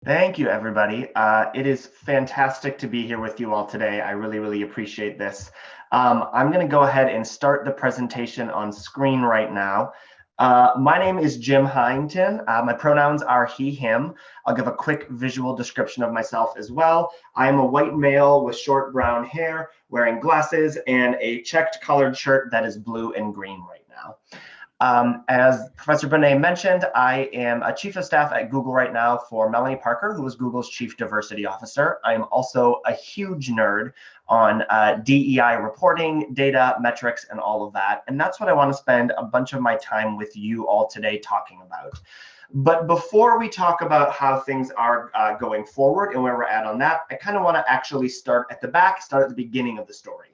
Thank you, everybody. It is fantastic to be here with you all today. I really appreciate this. I'm going to go ahead and start the presentation on screen right now. My name is Jim Heighington. My pronouns are he, him. I'll give a quick visual description of myself as well. I am a white male with short brown hair, wearing glasses, and a checked colored shirt that is blue and green right now. As Professor Bonet mentioned, I am a chief of staff at Google right now for Melanie Parker, who is Google's chief diversity officer. I am also a huge nerd on DEI reporting, data, metrics, and all of that. And that's what I want to spend a bunch of my time with you all today talking about. But before we talk about how things are going forward and where we're at on that, I kind of want to actually start at the back, start at the beginning of the story.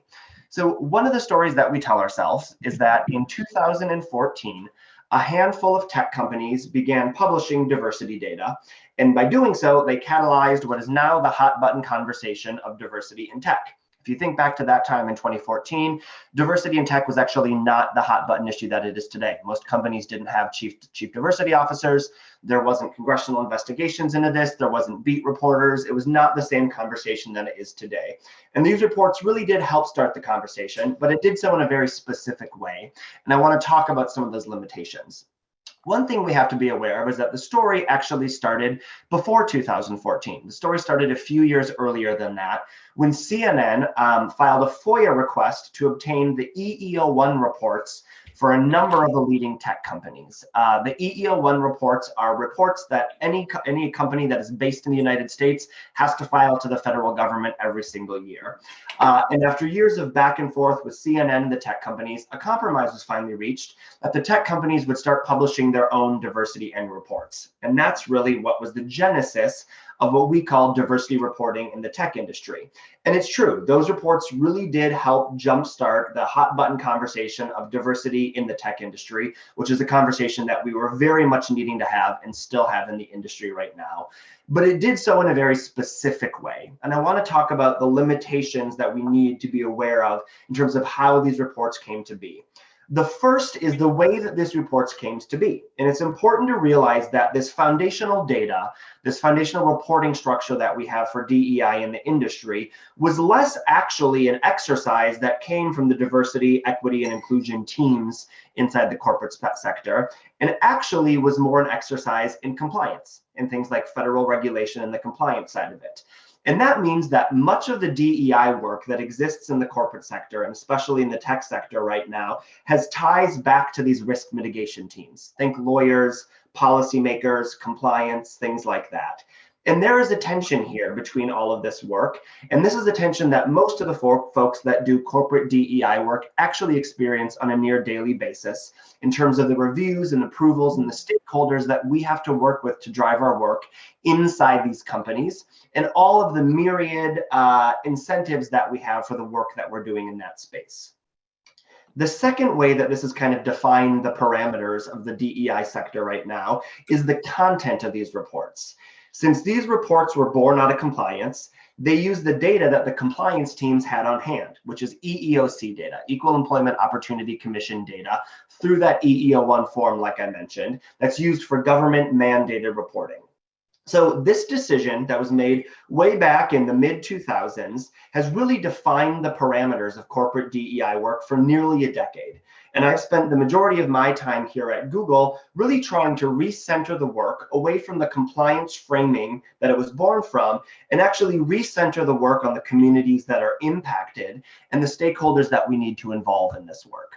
So one of the stories that we tell ourselves is that in 2014, a handful of tech companies began publishing diversity data. And by doing so, they catalyzed what is now the hot button conversation of diversity in tech. If you think back to that time in 2014, diversity in tech was actually not the hot button issue that it is today. Most companies didn't have chief diversity officers. There wasn't congressional investigations into this. There wasn't beat reporters. It was not the same conversation that it is today. And these reports really did help start the conversation, but it did so in a very specific way. And I want to talk about some of those limitations. One thing we have to be aware of is that the story actually started before 2014. The story started a few years earlier than that, when CNN filed a FOIA request to obtain the EEO-1 reports for a number of the leading tech companies. The EEO-1 reports are reports that any company that is based in the United States has to file to the federal government every single year. And after years of back and forth with CNN and the tech companies, a compromise was finally reached that the tech companies would start publishing their own diversity end reports. And that's really what was the genesis of what we call diversity reporting in the tech industry. And it's true, those reports really did help jumpstart the hot button conversation of diversity in the tech industry, which is a conversation that we were very much needing to have and still have in the industry right now. But it did so in a very specific way. And I want to talk about the limitations that we need to be aware of in terms of how these reports came to be. The first is the way that these reports came to be. And it's important to realize that this foundational data, this foundational reporting structure that we have for DEI in the industry was less actually an exercise that came from the diversity, equity, and inclusion teams inside the corporate sector. And it actually was more an exercise in compliance and things like federal regulation and the compliance side of it. And that means that much of the DEI work that exists in the corporate sector, and especially in the tech sector right now, has ties back to these risk mitigation teams. Think lawyers, policymakers, compliance, things like that. And there is a tension here between all of this work. And this is a tension that most of the folks that do corporate DEI work actually experience on a near daily basis in terms of the reviews and approvals and the stakeholders that we have to work with to drive our work inside these companies and all of the myriad incentives that we have for the work that we're doing in that space. The second way that this has kind of defined the parameters of the DEI sector right now is the content of these reports. Since these reports were born out of compliance, they use the data that the compliance teams had on hand, which is EEOC data, Equal Employment Opportunity Commission data, through that EEO-1 form, like I mentioned, that's used for government mandated reporting. So this decision that was made way back in the mid-2000s has really defined the parameters of corporate DEI work for nearly a decade. And I've spent the majority of my time here at Google really trying to recenter the work away from the compliance framing that it was born from and actually recenter the work on the communities that are impacted and the stakeholders that we need to involve in this work.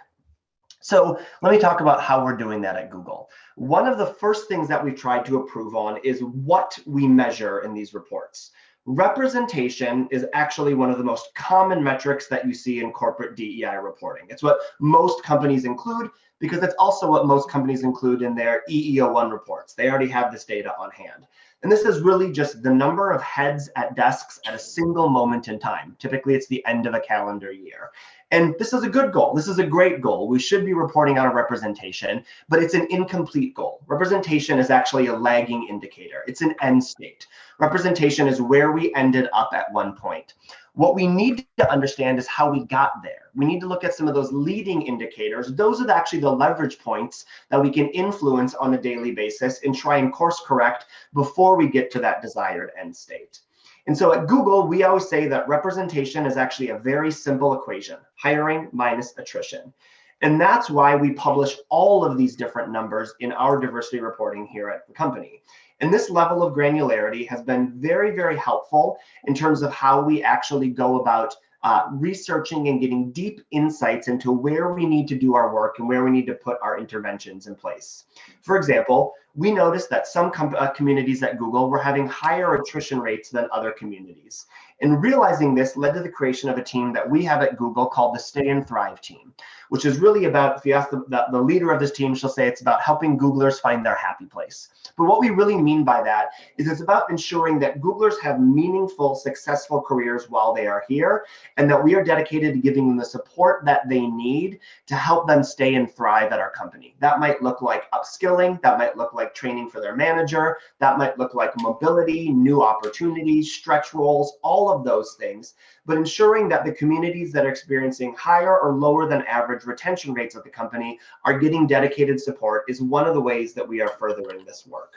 So let me talk about how we're doing that at Google. One of the first things that we've tried to improve on is what we measure in these reports. Representation is actually one of the most common metrics that you see in corporate DEI reporting. It's what most companies include because it's also what most companies include in their EEO-1 reports. They already have this data on hand. And this is really just the number of heads at desks at a single moment in time. Typically, it's the end of a calendar year. And this is a good goal. This is a great goal. We should be reporting on a representation, but it's an incomplete goal. Representation is actually a lagging indicator. It's an end state. Representation is where we ended up at one point. What we need to understand is how we got there. We need to look at some of those leading indicators. Those are actually the leverage points that we can influence on a daily basis and try and course correct before we get to that desired end state. And so at Google, we always say that representation is actually a very simple equation: hiring minus attrition. And that's why we publish all of these different numbers in our diversity reporting here at the company. And this level of granularity has been very, very helpful in terms of how we actually go about researching and getting deep insights into where we need to do our work and where we need to put our interventions in place. For example, we noticed that some communities at Google were having higher attrition rates than other communities. And realizing this led to the creation of a team that we have at Google called the Stay and Thrive team, which is really about, if you ask the leader of this team, she'll say it's about helping Googlers find their happy place. But what we really mean by that is it's about ensuring that Googlers have meaningful, successful careers while they are here, and that we are dedicated to giving them the support that they need to help them stay and thrive at our company. That might look like upskilling, that might look like training for their manager, that might look like mobility, new opportunities, stretch roles, all of those things. But ensuring that the communities that are experiencing higher or lower than average retention rates at the company are getting dedicated support is one of the ways that we are furthering this work.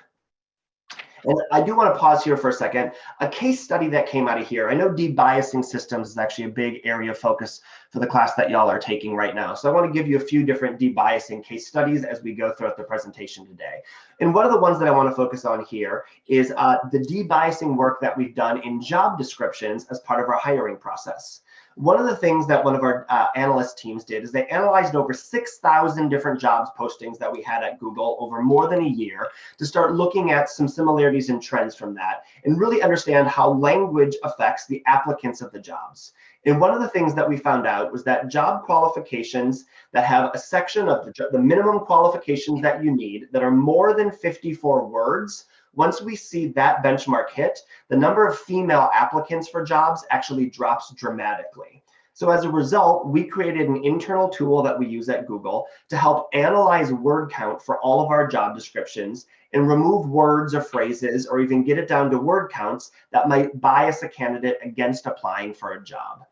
And I do want to pause here for a second. A case study that came out of here, I know debiasing systems is actually a big area of focus for the class that y'all are taking right now. So I want to give you a few different debiasing case studies as we go throughout the presentation today. And one of the ones that I want to focus on here is the debiasing work that we've done in job descriptions as part of our hiring process. One of the things that one of our analyst teams did is they analyzed over 6,000 different jobs postings that we had at Google over more than a year to start looking at some similarities and trends from that and really understand how language affects the applicants of the jobs. And one of the things that we found out was that job qualifications that have a section of the minimum qualifications that you need that are more than 54 words, once we see that benchmark hit, the number of female applicants for jobs actually drops dramatically. So as a result, we created an internal tool that we use at Google to help analyze word count for all of our job descriptions and remove words or phrases or even get it down to word counts that might bias a candidate against applying for a job.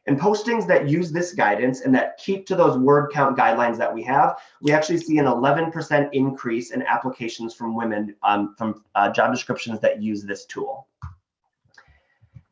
And postings that use this guidance and that keep to those word count guidelines that we have, we actually see an 11% increase in applications from women from job descriptions that use this tool.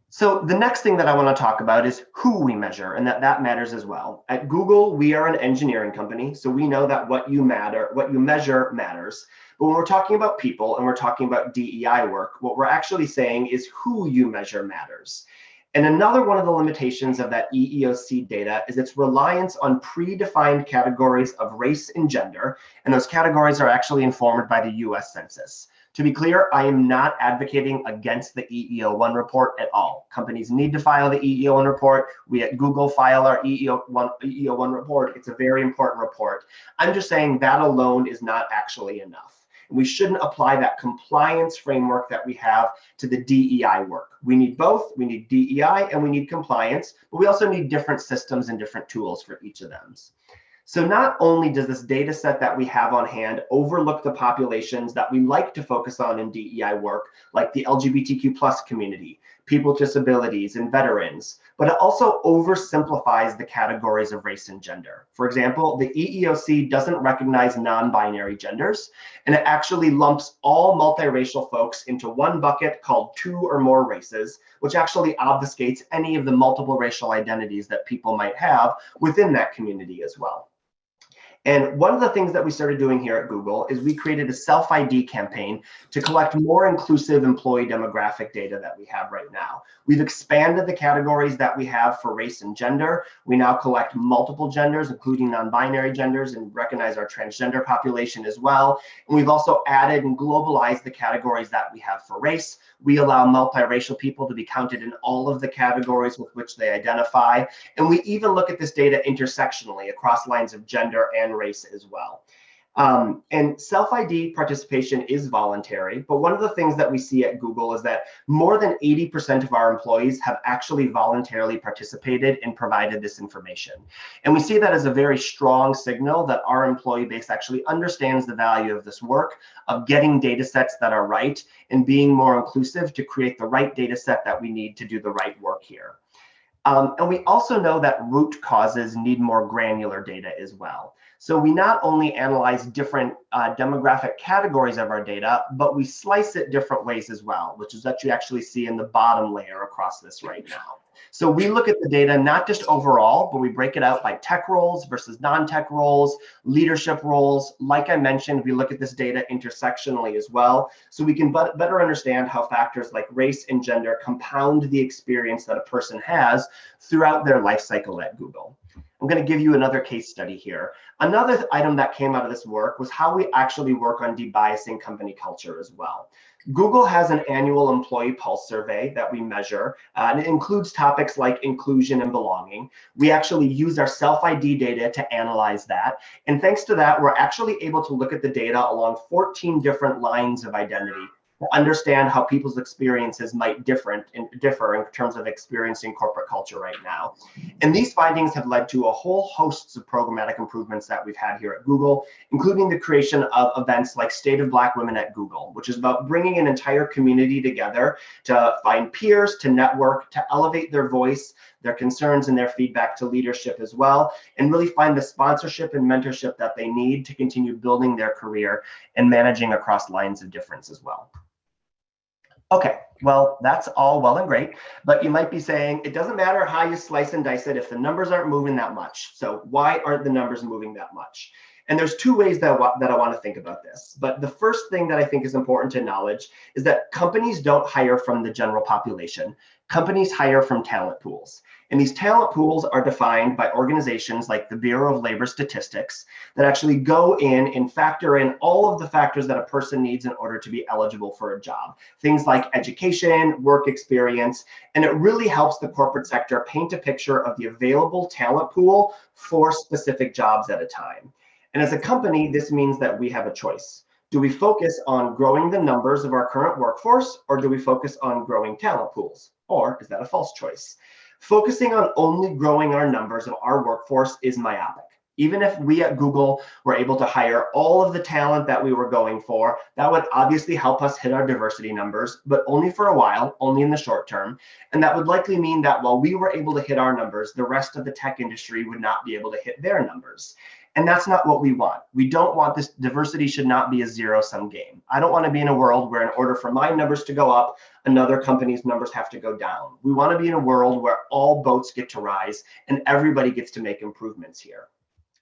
So the next thing that I want to talk about is who we measure, and that matters as well. At Google, we are an engineering company, so we know that what you measure matters. But when we're talking about people and we're talking about DEI work, what we're actually saying is who you measure matters. And another one of the limitations of that EEOC data is its reliance on predefined categories of race and gender, and those categories are actually informed by the US Census. To be clear, I am not advocating against the EEO1 report at all. Companies need to file the EEO1 report. We at Google file our EEO1 report. It's a very important report. I'm just saying that alone is not actually enough. We shouldn't apply that compliance framework that we have to the DEI work. We need both. We need DEI and we need compliance, but we also need different systems and different tools for each of them. So not only does this data set that we have on hand overlook the populations that we like to focus on in DEI work, like the LGBTQ+ community, people with disabilities, and veterans, but it also oversimplifies the categories of race and gender. For example, the EEOC doesn't recognize non-binary genders, and it actually lumps all multiracial folks into one bucket called 2 or more races, which actually obfuscates any of the multiple racial identities that people might have within that community as well. And one of the things that we started doing here at Google is we created a self-ID campaign to collect more inclusive employee demographic data that we have right now. We've expanded the categories that we have for race and gender. We now collect multiple genders, including non-binary genders, and recognize our transgender population as well. And we've also added and globalized the categories that we have for race. We allow multiracial people to be counted in all of the categories with which they identify. And we even look at this data intersectionally across lines of gender and race as well. And self-ID participation is voluntary, but one of the things that we see at Google is that more than 80% of our employees have actually voluntarily participated and provided this information. And we see that as a very strong signal that our employee base actually understands the value of this work, of getting data sets that are right and being more inclusive to create the right data set that we need to do the right work here. And we also know that root causes need more granular data as well. So we not only analyze different demographic categories of our data, but we slice it different ways as well, which is what you actually see in the bottom layer across this right now. So we look at the data not just overall, but we break it out by tech roles versus non-tech roles, leadership roles. Like I mentioned, we look at this data intersectionally as well, so we can better understand how factors like race and gender compound the experience that a person has throughout their life cycle at Google. I'm going to give you another case study here. Another item that came out of this work was how we actually work on debiasing company culture as well. Google has an annual employee pulse survey that we measure, and it includes topics like inclusion and belonging. We actually use our self-ID data to analyze that. And thanks to that, we're actually able to look at the data along 14 different lines of identity to understand how people's experiences might differ in terms of experiencing corporate culture right now. And these findings have led to a whole host of programmatic improvements that we've had here at Google, including the creation of events like State of Black Women at Google, which is about bringing an entire community together to find peers, to network, to elevate their voice, their concerns and their feedback to leadership as well, and really find the sponsorship and mentorship that they need to continue building their career and managing across lines of difference as well. Okay, well, that's all well and great, but you might be saying it doesn't matter how you slice and dice it if the numbers aren't moving that much. So why aren't the numbers moving that much? And there's two ways that I want to think about this. But the first thing that I think is important to acknowledge is that companies don't hire from the general population. Companies hire from talent pools. And these talent pools are defined by organizations like the Bureau of Labor Statistics that actually go in and factor in all of the factors that a person needs in order to be eligible for a job. Things like education, work experience, and it really helps the corporate sector paint a picture of the available talent pool for specific jobs at a time. And as a company, this means that we have a choice. Do we focus on growing the numbers of our current workforce, or do we focus on growing talent pools? Or is that a false choice? Focusing on only growing our numbers of our workforce is myopic. Even if we at Google were able to hire all of the talent that we were going for, that would obviously help us hit our diversity numbers, but only for a while, only in the short term. And that would likely mean that while we were able to hit our numbers, the rest of the tech industry would not be able to hit their numbers. And that's not what we want. We don't want this. Diversity should not be a zero-sum game. I don't want to be in a world where in order for my numbers to go up, another company's numbers have to go down. We want to be in a world where all boats get to rise and everybody gets to make improvements here.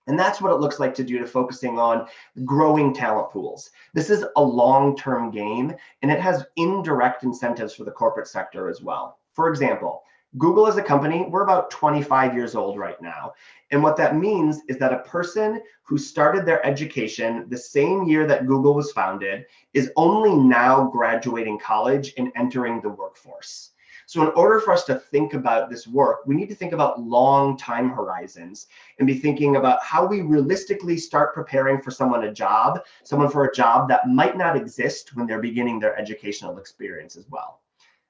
And that's what it looks like to do to focusing on growing talent pools. This is a long-term game, and it has indirect incentives for the corporate sector as well. For example, Google as a company, we're about 25 years old right now. And what that means is that a person who started their education the same year that Google was founded is only now graduating college and entering the workforce. So in order for us to think about this work, we need to think about long time horizons and be thinking about how we realistically start preparing for someone for a job that might not exist when they're beginning their educational experience as well.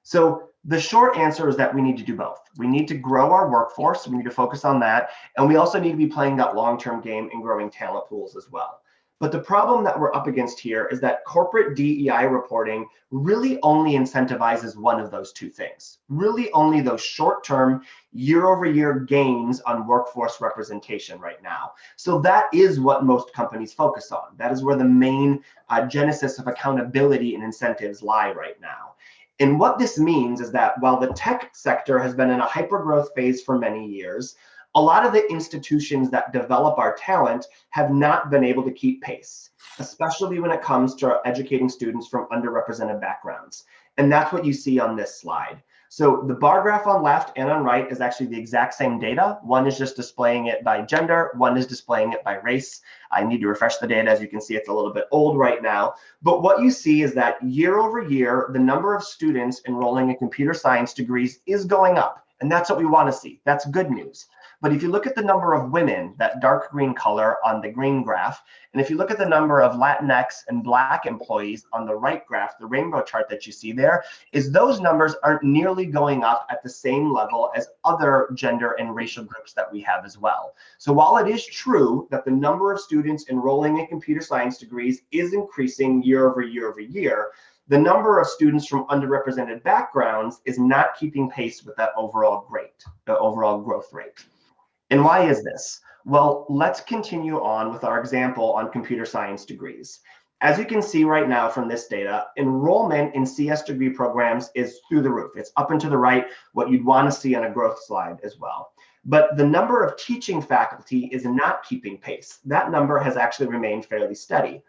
So the short answer is that we need to do both. We need to grow our workforce, we need to focus on that, and we also need to be playing that long-term game and growing talent pools as well. But the problem that we're up against here is that corporate DEI reporting really only incentivizes one of those two things, really only those short-term, year-over-year gains on workforce representation right now. So that is what most companies focus on. That is where the main genesis of accountability and incentives lie right now. And what this means is that while the tech sector has been in a hypergrowth phase for many years, a lot of the institutions that develop our talent have not been able to keep pace, especially when it comes to educating students from underrepresented backgrounds. And that's what you see on this slide. So the bar graph on left and on right is actually the exact same data. One is just displaying it by gender, one is displaying it by race. I need to refresh the data. As you can see, it's a little bit old right now. But what you see is that year over year, the number of students enrolling in computer science degrees is going up. And that's what we want to see. That's good news. But if you look at the number of women, that dark green color on the green graph, and if you look at the number of Latinx and Black employees on the right graph, the rainbow chart that you see there, is those numbers aren't nearly going up at the same level as other gender and racial groups that we have as well. So while it is true that the number of students enrolling in computer science degrees is increasing year over year over year, the number of students from underrepresented backgrounds is not keeping pace with that overall growth rate. And why is this? Well, let's continue on with our example on computer science degrees. As you can see right now from this data, enrollment in CS degree programs is through the roof. It's up and to the right, what you'd want to see on a growth slide as well. But the number of teaching faculty is not keeping pace. That number has actually remained fairly steady.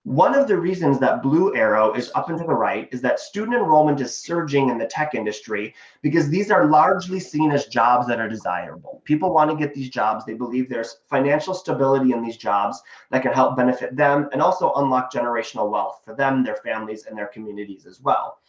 One of the reasons that blue arrow is up and to the right is that student enrollment is surging in the tech industry because these are largely seen as jobs that are desirable. People want to get these jobs. They believe there's financial stability in these jobs that can help benefit them and also unlock generational wealth for them, their families, and their communities as well.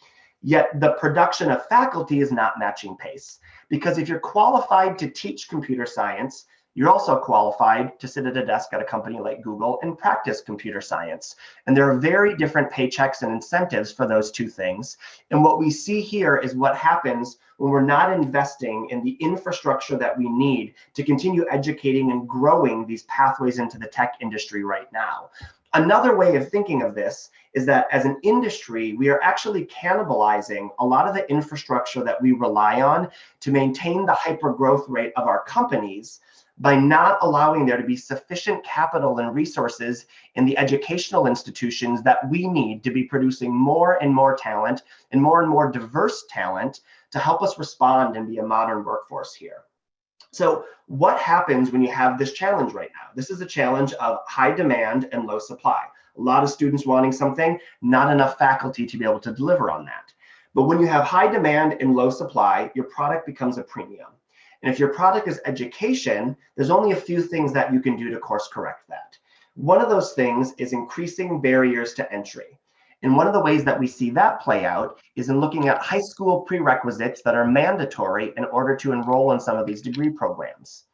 Yet the production of faculty is not matching pace, because if you're qualified to teach computer science, you're also qualified to sit at a desk at a company like Google and practice computer science. And there are very different paychecks and incentives for those two things. And what we see here is what happens when we're not investing in the infrastructure that we need to continue educating and growing these pathways into the tech industry right now. Another way of thinking of this is that as an industry, we are actually cannibalizing a lot of the infrastructure that we rely on to maintain the hyper growth rate of our companies by not allowing there to be sufficient capital and resources in the educational institutions that we need to be producing more and more talent and more diverse talent to help us respond and be a modern workforce here. So what happens when you have this challenge right now? This is a challenge of high demand and low supply. A lot of students wanting something, not enough faculty to be able to deliver on that. But when you have high demand and low supply, your product becomes a premium. And if your product is education, there's only a few things that you can do to course correct that. One of those things is increasing barriers to entry. And one of the ways that we see that play out is in looking at high school prerequisites that are mandatory in order to enroll in some of these degree programs.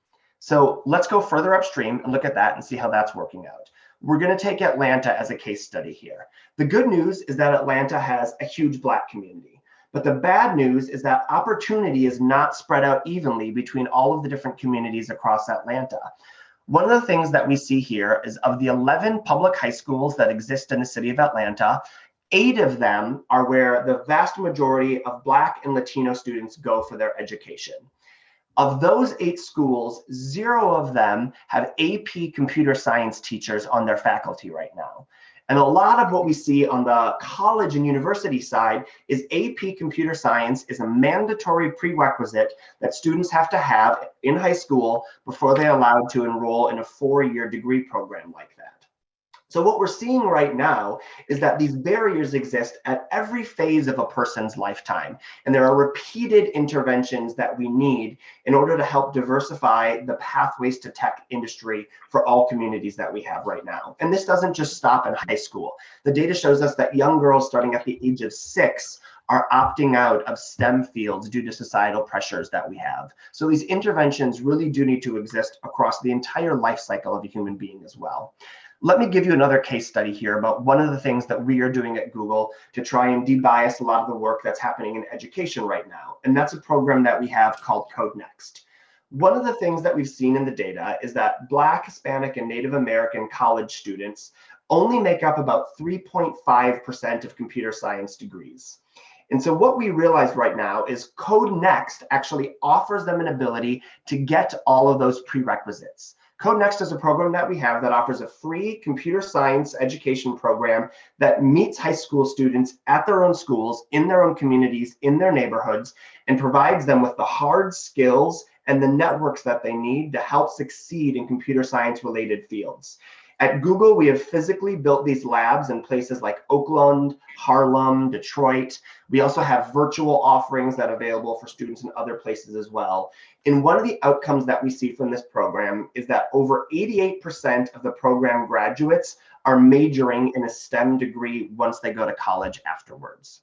So let's go further upstream and look at that and see how that's working out. We're going to take Atlanta as a case study here. The good news is that Atlanta has a huge Black community. But the bad news is that opportunity is not spread out evenly between all of the different communities across Atlanta. One of the things that we see here is of the 11 public high schools that exist in the city of Atlanta, 8 of them are where the vast majority of Black and Latino students go for their education. Of those 8 schools, 0 of them have AP computer science teachers on their faculty right now. And a lot of what we see on the college and university side is AP computer science is a mandatory prerequisite that students have to have in high school before they're allowed to enroll in a 4-year degree program like that. So what we're seeing right now is that these barriers exist at every phase of a person's lifetime. And there are repeated interventions that we need in order to help diversify the pathways to tech industry for all communities that we have right now. And this doesn't just stop in high school. The data shows us that young girls starting at the age of 6 are opting out of STEM fields due to societal pressures that we have. So these interventions really do need to exist across the entire life cycle of a human being as well. Let me give you another case study here about one of the things that we are doing at Google to try and debias a lot of the work that's happening in education right now. And that's a program that we have called Code Next. One of the things that we've seen in the data is that Black, Hispanic, and Native American college students only make up about 3.5% of computer science degrees. And so what we realize right now is Code Next actually offers them an ability to get all of those prerequisites. Code Next is a program that we have that offers a free computer science education program that meets high school students at their own schools, in their own communities, in their neighborhoods, and provides them with the hard skills and the networks that they need to help succeed in computer science related fields. At Google, we have physically built these labs in places like Oakland, Harlem, Detroit. We also have virtual offerings that are available for students in other places as well. And one of the outcomes that we see from this program is that over 88% of the program graduates are majoring in a STEM degree once they go to college afterwards.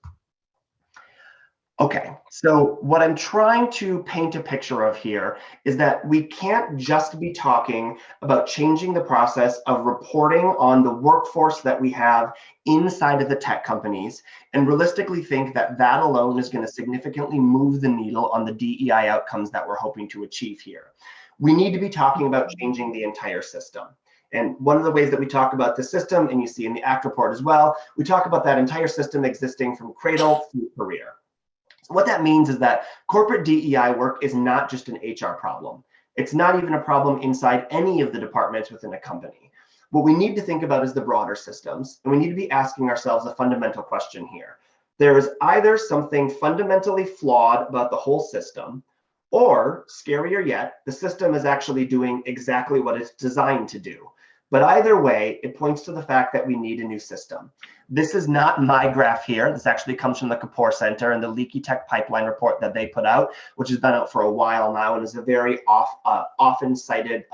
Okay, so what I'm trying to paint a picture of here is that we can't just be talking about changing the process of reporting on the workforce that we have inside of the tech companies and realistically think that that alone is going to significantly move the needle on the DEI outcomes that we're hoping to achieve here. we need to be talking about changing the entire system. And one of the ways that we talk about the system, and you see in the ACT report as well, we talk about that entire system existing from cradle through career. So what that means is that corporate DEI work is not just an HR problem. It's not even a problem inside any of the departments within a company. What we need to think about is the broader systems, and we need to be asking ourselves a fundamental question here. There is either something fundamentally flawed about the whole system, or, scarier yet, the system is actually doing exactly what it's designed to do. But either way, it points to the fact that we need a new system. This is not my graph here. This actually comes from the Kapoor Center and the Leaky Tech Pipeline report that they put out, which has been out for a while now and is a very often cited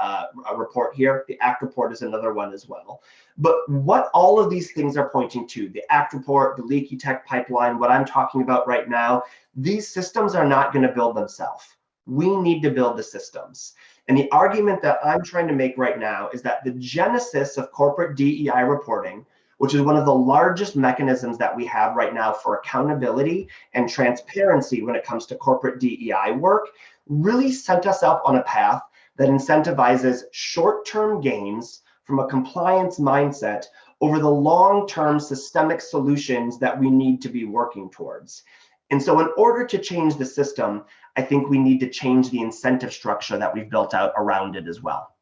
report here. The ACT report is another one as well. But what all of these things are pointing to, the ACT report, the Leaky Tech Pipeline, what I'm talking about right now, these systems are not going to build themselves. We need to build the systems. And the argument that I'm trying to make right now is that the genesis of corporate DEI reporting, which is one of the largest mechanisms that we have right now for accountability and transparency when it comes to corporate DEI work, really set us up on a path that incentivizes short-term gains from a compliance mindset over the long-term systemic solutions that we need to be working towards. And so in order to change the system, I think we need to change the incentive structure that we've built out around it as well.